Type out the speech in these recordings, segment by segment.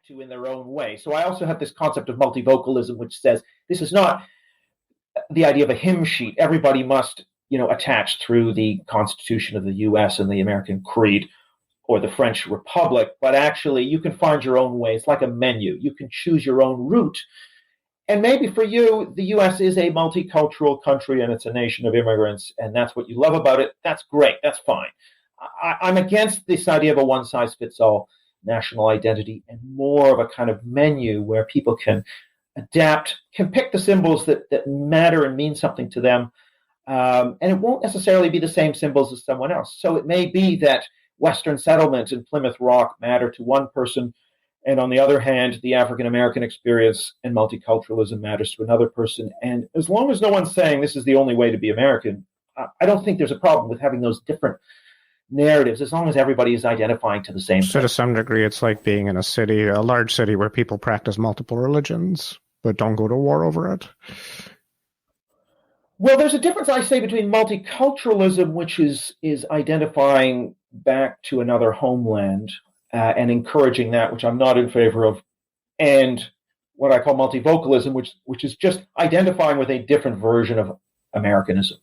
to in their own way. So I also have this concept of multivocalism, which says this is not the idea of a hymn sheet. Everybody must, attach through the Constitution of the U.S. and the American Creed or the French Republic, but actually you can find your own way. It's like a menu. You can choose your own route. And maybe for you, the U.S. is a multicultural country and it's a nation of immigrants, and that's what you love about it. That's great. That's fine. I'm against this idea of a one-size-fits-all national identity and more of a kind of menu where people can adapt, can pick the symbols that matter and mean something to them, and it won't necessarily be the same symbols as someone else. So it may be that Western settlement in Plymouth Rock matter to one person, and on the other hand, the African-American experience and multiculturalism matters to another person. And as long as no one's saying this is the only way to be American, I don't think there's a problem with having those different narratives, as long as everybody is identifying to the same thing. So to some degree, it's like being in a large city where people practice multiple religions, but don't go to war over it. Well, there's a difference, I say, between multiculturalism, which is identifying back to another homeland and encouraging that, which I'm not in favor of, and what I call multivocalism, which is just identifying with a different version of Americanism.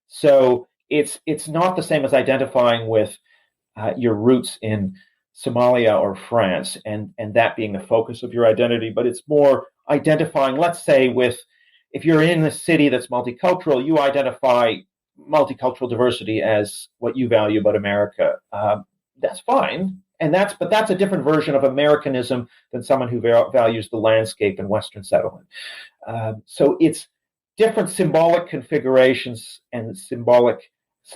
So it's not the same as identifying with your roots in Somalia or France and that being the focus of your identity, but it's more identifying, let's say, with, if you're in a city that's multicultural, you identify multicultural diversity as what you value about America. That's fine. But that's a different version of Americanism than someone who values the landscape and Western settlement. So it's different symbolic configurations and symbolic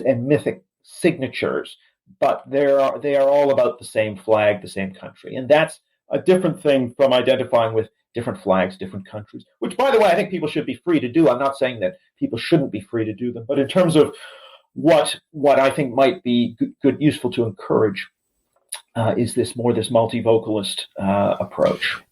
and mythic signatures, but they are all about the same flag, the same country. And that's a different thing from identifying with different flags, different countries, which, by the way, I think people should be free to do. I'm not saying that people shouldn't be free to do them, but in terms of what I think might be good, useful to encourage, is this multivocalist approach.